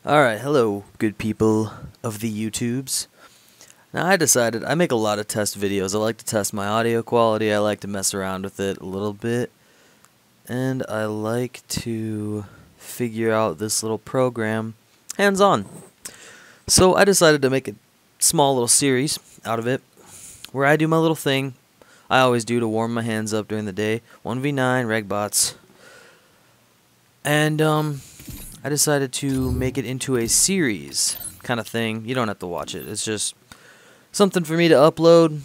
Alright, hello, good people of the YouTubes. Now I decided, I make a lot of test videos. I like to test my audio quality, I like to mess around with it a little bit, and I like to figure out this little program hands-on. So I decided to make a small little series out of it, where I do my little thing I always do to warm my hands up during the day. 1v9, reg bots. And, I decided to make it into a series kind of thing. You don't have to watch it. It's just something for me to upload,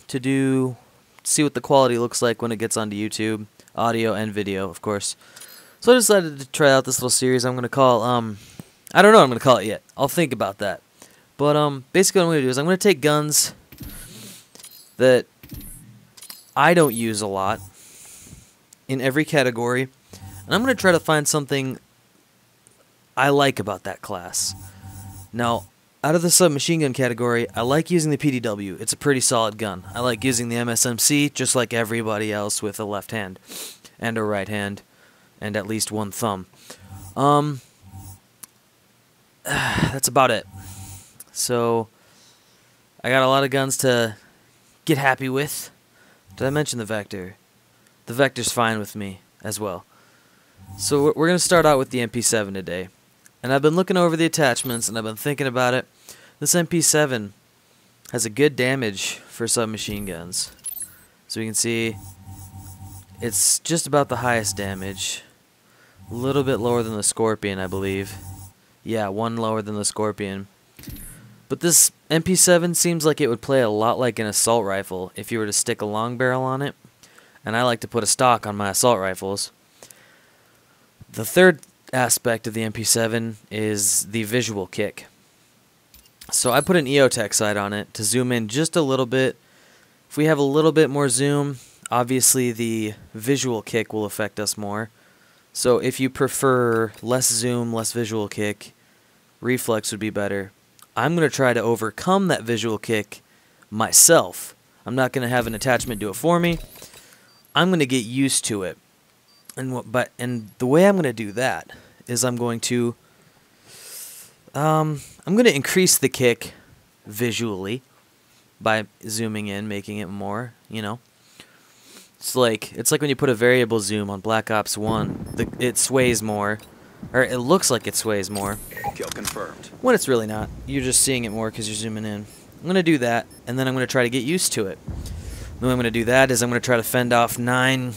to do, see what the quality looks like when it gets onto YouTube. Audio and video, of course. So I decided to try out this little series I'm going to call, I don't know what I'm going to call it yet. I'll think about that. But, basically what I'm going to do is I'm going to take guns that I don't use a lot in every category, and I'm going to try to find something I like about that class. Now, out of the submachine gun category, I like using the PDW. It's a pretty solid gun. I like using the MSMC just like everybody else with a left hand and a right hand and at least one thumb. That's about it. So, I got a lot of guns to get happy with. Did I mention the Vector? The Vector's fine with me as well. So we're going to start out with the MP7 today. And I've been looking over the attachments and I've been thinking about it. This MP7 has a good damage for submachine guns. So you can see it's just about the highest damage. A little bit lower than the Scorpion, I believe. Yeah, one lower than the Scorpion. But this MP7 seems like it would play a lot like an assault rifle if you were to stick a long barrel on it. And I like to put a stock on my assault rifles. The third aspect of the MP7 is the visual kick. So I put an EOTech sight on it to zoom in just a little bit. If we have a little bit more zoom, obviously the visual kick will affect us more. So if you prefer less zoom, less visual kick, reflex would be better. I'm going to try to overcome that visual kick myself. I'm not going to have an attachment do it for me. I'm going to get used to it. And the way I'm going to do that is I'm going to increase the kick visually by zooming in, making it more, you know. It's like when you put a variable zoom on Black Ops 1, it sways more, or it looks like it sways more. Kill confirmed. When it's really not. You're just seeing it more because you're zooming in. I'm going to do that, and then I'm going to try to get used to it. The way I'm going to do that is I'm going to try to fend off 9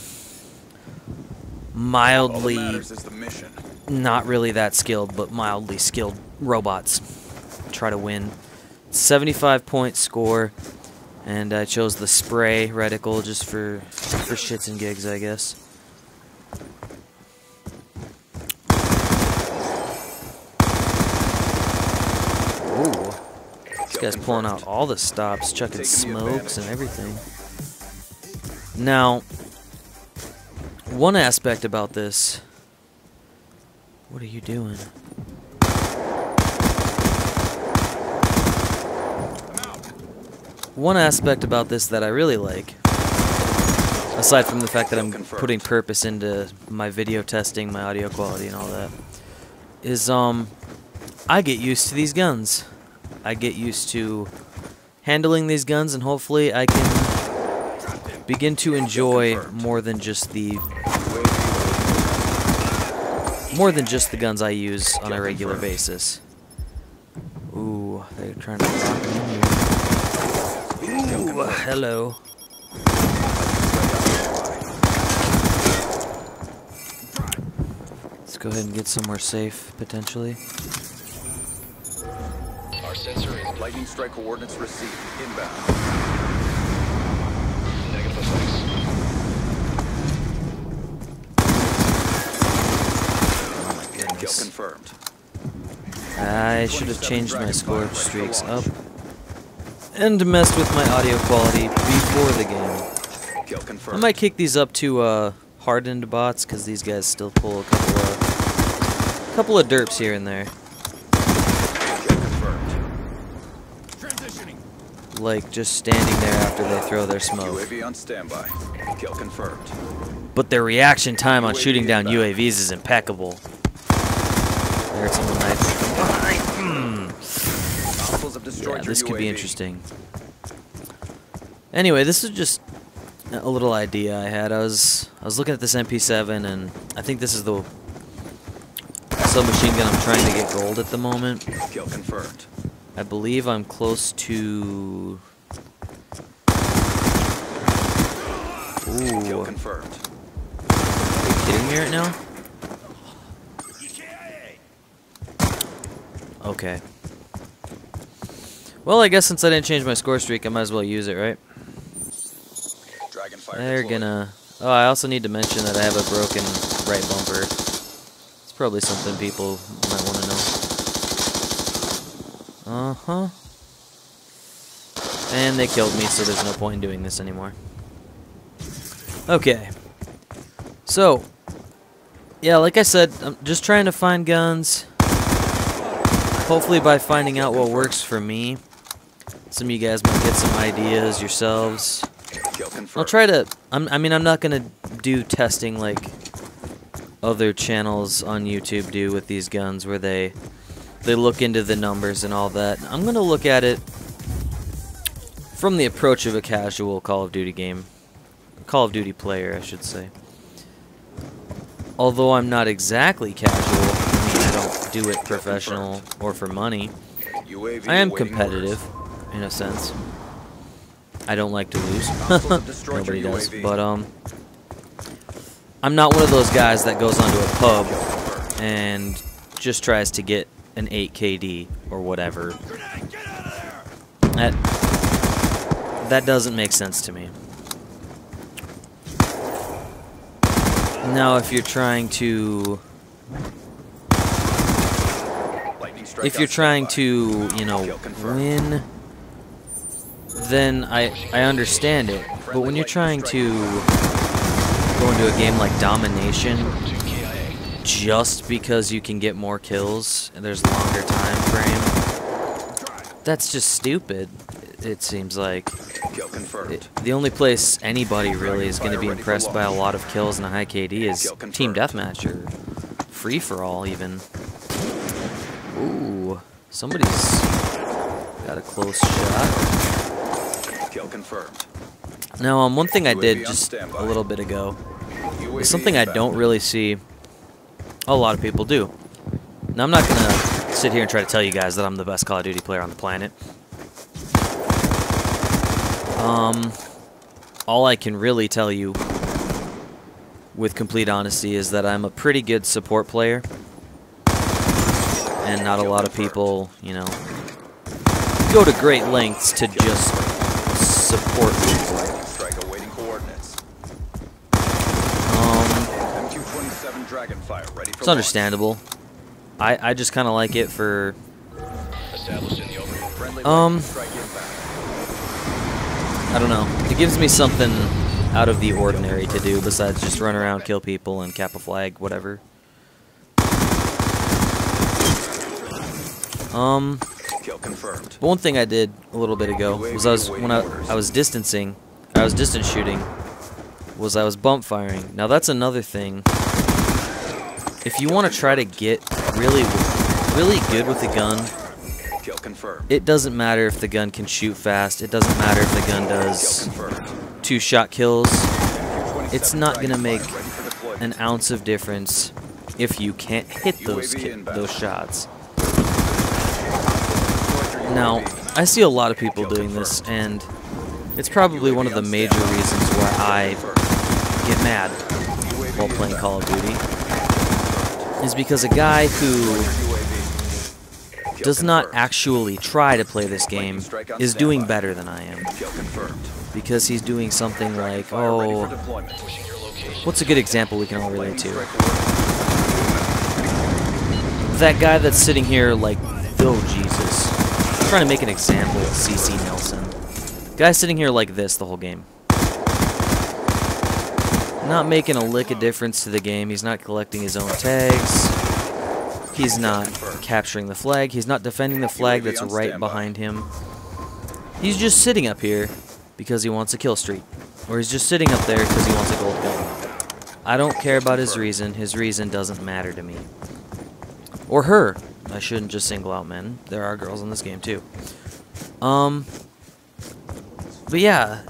mildly, not really that skilled, but mildly skilled robots. Try to win. 75-point score, and I chose the spray reticle just for shits and gigs, I guess. Ooh, this guy's pulling out all the stops, chucking smokes and everything. Now, one aspect about this... What are you doing? One aspect about this that I really like, aside from the fact that I'm putting purpose into my video testing, my audio quality and all that, is I get used to these guns. I get used to handling these guns, and hopefully I can begin to enjoy more than just the guns I use on a regular basis. Ooh, they're trying to lock me in here. Ooh, hello. Let's go ahead and get somewhere safe, potentially. Our sensor is lightning strike coordinates received. Inbound. Negative effects. Oh my goodness. Kill confirmed. I should have changed my scorch streaks up and messed with my audio quality before the game. Kill confirmed. I might kick these up to hardened bots because these guys still pull a couple of derps here and there. Kill confirmed. Like just standing there after they throw their smoke. UAV on standby. Kill confirmed. But their reaction time on shooting down UAVs is impeccable. heard someone knife from behind. Hostiles have destroyed Yeah, your this could be UAV. interesting. Anyway, this is just a little idea I had. I was looking at this MP7, and I think this is the submachine gun I'm trying to get gold at the moment. Kill confirmed. I believe I'm close to... Kill Ooh. confirmed. Are you kidding me right now? Okay. Well, I guess since I didn't change my score streak, I might as well use it, right? Dragonfire They're deployed. gonna... Oh, I also need to mention that I have a broken right bumper. It's probably something people might want to know. Uh-huh. And they killed me, so there's no point in doing this anymore. Okay. So, yeah, like I said, I'm just trying to find guns. Hopefully by finding out what works for me, some of you guys might get some ideas yourselves. Kill confirmed. I'll try to... I mean, I'm not going to do testing like other channels on YouTube do with these guns where they look into the numbers and all that. I'm going to look at it from the approach of a casual Call of Duty game. Call of Duty player, I should say. Although I'm not exactly casual, I mean, I don't do it professional or for money. UAV I am awaiting competitive, orders. in a sense. I don't like to lose. Hostiles have destroyed Nobody your does. UAV. But, I'm not one of those guys that goes onto a pub and just tries to get an 8 KD or whatever. That doesn't make sense to me. Now, if you're trying to... Lightning strike If you're on trying standby. to, you know, Kill confirmed. win, then I understand it. But when you're trying to go into a game like Domination, just because you can get more kills and there's longer time frame, that's just stupid, it seems like. Kill confirmed. The only place anybody really is going to be impressed by a lot of kills and a high KD is Team Deathmatch or Free-for-all even. Ooh, somebody's got a close shot. Kill confirmed. Now, one thing I did UAV on just standby. a little bit ago UAV is something I inbound. don't really see a lot of people do. Now, I'm not going to sit here and try to tell you guys that I'm the best Call of Duty player on the planet. All I can really tell you with complete honesty is that I'm a pretty good support player. And not a lot of people, you know, go to great lengths to just support people. Lightning strike awaiting coordinates. M227 Dragonfire ready for It's understandable. I just kind of like it for, Establishing the overhead. Friendly lightning strike inbound. I don't know. It gives me something out of the ordinary to do besides just run around, kill people, and cap a flag, whatever. Kill confirmed. But one thing I did a little bit ago was when I was distance shooting, was I was bump firing. Now that's another thing. If you want to try to get really good with the gun, Kill confirmed. it doesn't matter if the gun can shoot fast. It doesn't matter if the gun does Kill confirmed. 2-shot kills. M227 It's not gonna Dragonfire make ready for deployment. an ounce of difference if you can't hit those UAV inbound. those shots. Now, I see a lot of people doing this, and it's probably one of the major reasons why I get mad while playing Call of Duty, is because a guy who does not actually try to play this game is doing better than I am. Kill confirmed. Because he's doing something like, Fire ready for oh, deployment. what's a good example we can all relate Lightning to? strike coordinates. That guy that's sitting here like, oh Jesus. I'm trying to make an example of CC Nelson. Guy sitting here like this the whole game. Not making a lick of difference to the game. He's not collecting his own tags. He's not capturing the flag. He's not defending the flag that's right behind him. He's just sitting up here because he wants a kill streak. Or he's just sitting up there because he wants a gold gun. I don't care about his reason. His reason doesn't matter to me. Or her. I shouldn't just single out men. There are girls in this game too. But yeah,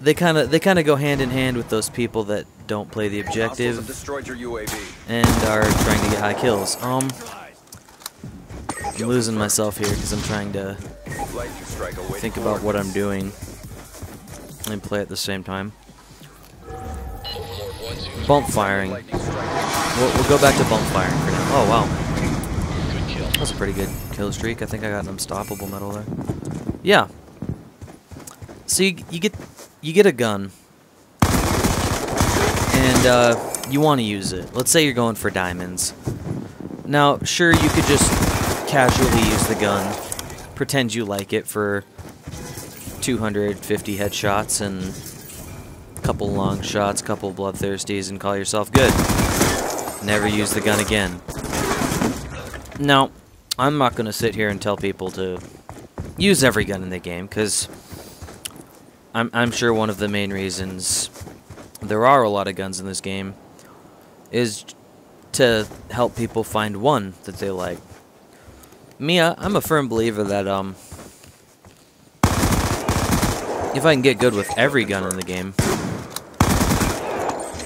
they kind of go hand in hand with those people that don't play the objective and are trying to get high kills. I'm losing myself here because I'm trying to think about what I'm doing and play at the same time. Bump firing. We'll go back to bump firing for now. Oh wow, that was a pretty good kill streak. I think I got an unstoppable medal there. Yeah. So you get a gun, and you want to use it. Let's say you're going for diamonds. Now, sure, you could just casually use the gun, pretend you like it for 250 headshots and a couple long shots, couple bloodthirsties, and call yourself good. Never use the gun again. Now, I'm not going to sit here and tell people to use every gun in the game, because I'm sure one of the main reasons there are a lot of guns in this game is to help people find one that they like. Me, I'm a firm believer that if I can get good with every gun in the game,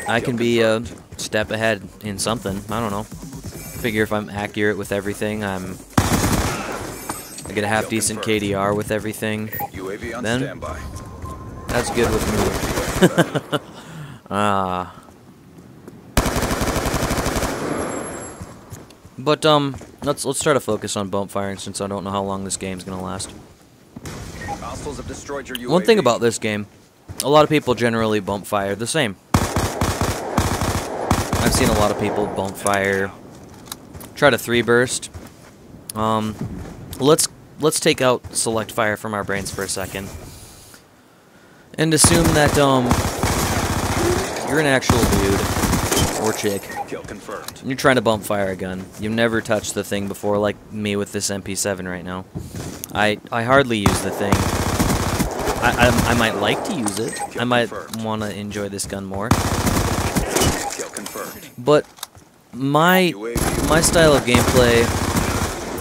I can be a step ahead in something. I don't know. Figure if I'm accurate with everything, I get a half decent KDR with everything, then that's good with me. But let's try to focus on bump firing since I don't know how long this game's gonna last. One thing about this game, a lot of people generally bump fire the same. I've seen a lot of people bump fire, try to 3-burst. Let's take out select fire from our brains for a second and assume that you're an actual dude or chick and you're trying to bump fire a gun. You've never touched the thing before, like me with this MP7 right now. I hardly use the thing. I might like to use it. I might want to enjoy this gun more. But my style of gameplay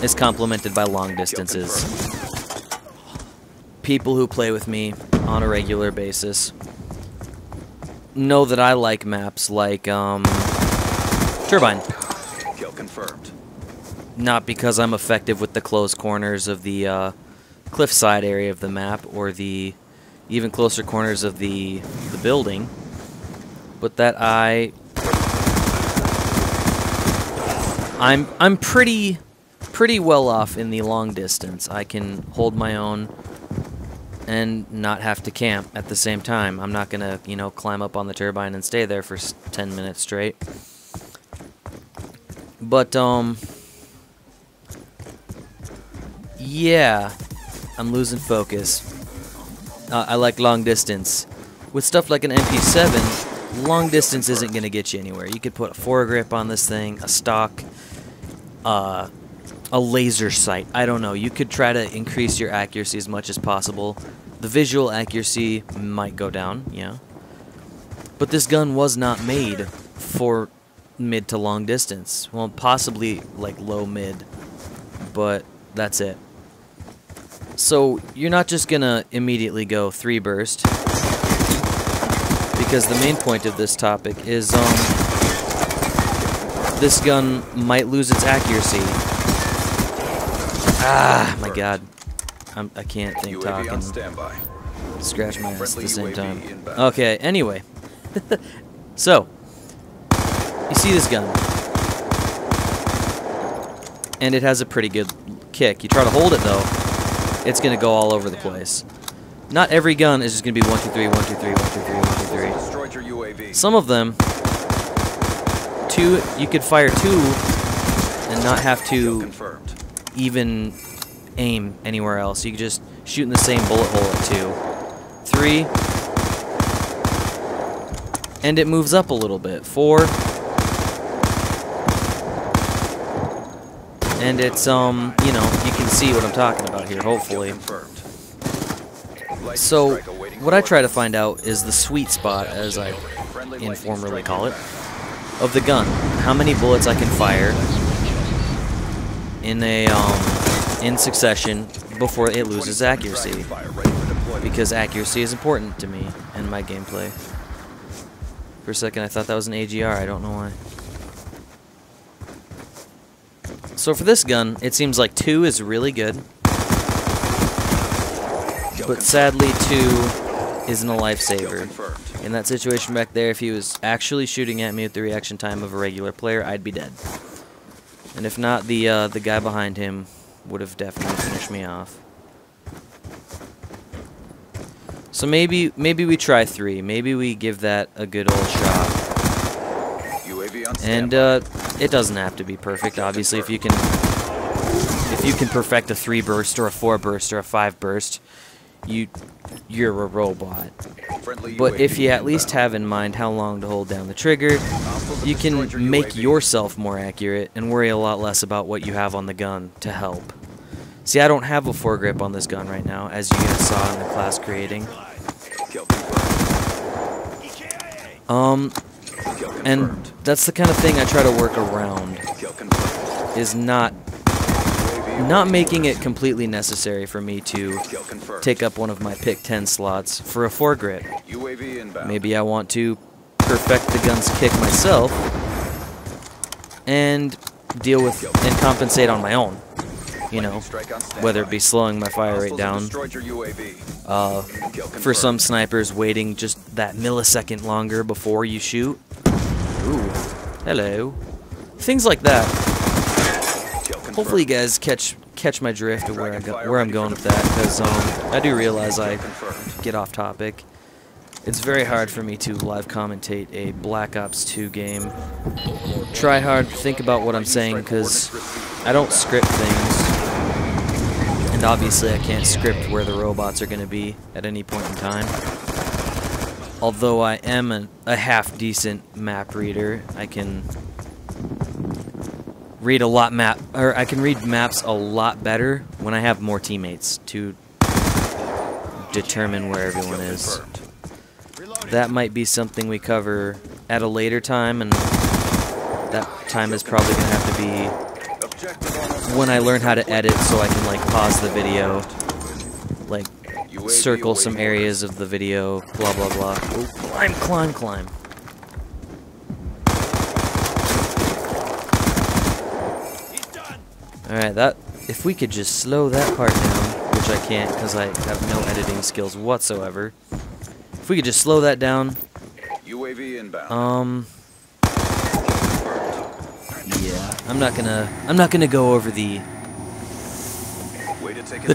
is complemented by long distances. People who play with me on a regular basis know that I like maps like Turbine. Not because I'm effective with the close corners of the cliffside area of the map or the even closer corners of the building, but that I'm pretty well off in the long distance. I can hold my own and not have to camp at the same time. I'm not gonna, climb up on the turbine and stay there for 10 minutes straight. But yeah, I'm losing focus. I like long distance. With stuff like an MP7, long distance isn't gonna get you anywhere. You could put a foregrip on this thing, a stock, a laser sight. I don't know. You could try to increase your accuracy as much as possible. The visual accuracy might go down, yeah. But this gun was not made for mid to long distance. Well, possibly like low mid, but that's it. So you're not just gonna immediately go 3-burst, because the main point of this topic is this gun might lose its accuracy. Ah, my God. I can't think, talk, and scratch my ass at the same time. Okay, anyway. So, you see this gun. And it has a pretty good kick. You try to hold it, though, it's going to go all over the place. Not every gun is just going to be 1, 2, 3, 1, 2, 3, 1, 2, 3, 1, 2, 3. Some of them, you could fire 2 and not have to even aim anywhere else. You can just shoot in the same bullet hole at 2. 3, and it moves up a little bit. 4, and it's you can see what I'm talking about here, hopefully. So what I try to find out is the sweet spot, as I informally call it, of the gun. How many bullets I can fire in succession before it loses accuracy, because accuracy is important to me in my gameplay. For a second I thought that was an AGR, I don't know why. So for this gun, it seems like 2 is really good, but sadly 2 isn't a lifesaver. In that situation back there, if he was actually shooting at me with the reaction time of a regular player, I'd be dead. And if not, the guy behind him would have definitely finished me off. So maybe we try 3. Maybe we give that a good old shot. And it doesn't have to be perfect. Obviously, if you can perfect a 3 burst or a 4 burst or a 5 burst, you're a robot. But if you at least have in mind how long to hold down the trigger, you can make yourself more accurate and worry a lot less about what you have on the gun to help. See, I don't have a foregrip on this gun right now, as you guys saw in the class creating. And that's the kind of thing I try to work around, is not making it completely necessary for me to take up one of my pick 10 slots for a foregrip. Maybe I want to perfect the gun's kick myself and deal with and compensate on my own. You know, whether it be slowing my fire rate down, for some snipers waiting just that millisecond longer before you shoot. Ooh, hello. Things like that. Hopefully you guys catch my drift of where I'm going with that, because I do realize I get off topic. It's very hard for me to live commentate a Black Ops 2 game. Try hard, think about what I'm saying, because I don't script things. And obviously I can't script where the robots are going to be at any point in time. Although I am a half-decent map reader, I can read I can read maps a lot better when I have more teammates to determine where everyone is. That might be something we cover at a later time, and that time is probably going to have to be when I learn how to edit, so I can like pause the video, like circle some areas of the video, blah blah blah. Oh, climb. Alright, if we could just slow that part down, which I can't because I have no editing skills whatsoever. If we could just slow that down. UAV inbound. Yeah, I'm not gonna go over the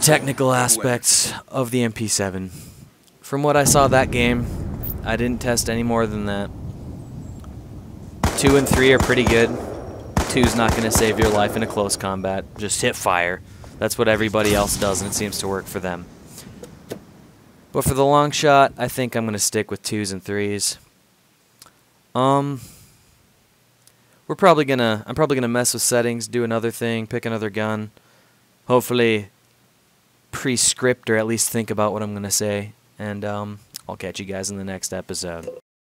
technical aspects of the MP7. From what I saw that game, I didn't test any more than that. 2 and 3 are pretty good. 2's not going to save your life in a close combat. Just hit fire. That's what everybody else does, and it seems to work for them. But for the long shot, I think I'm going to stick with 2s and 3s. I'm probably gonna mess with settings, do another thing, pick another gun. Hopefully pre-script, or at least think about what I'm gonna say. And I'll catch you guys in the next episode.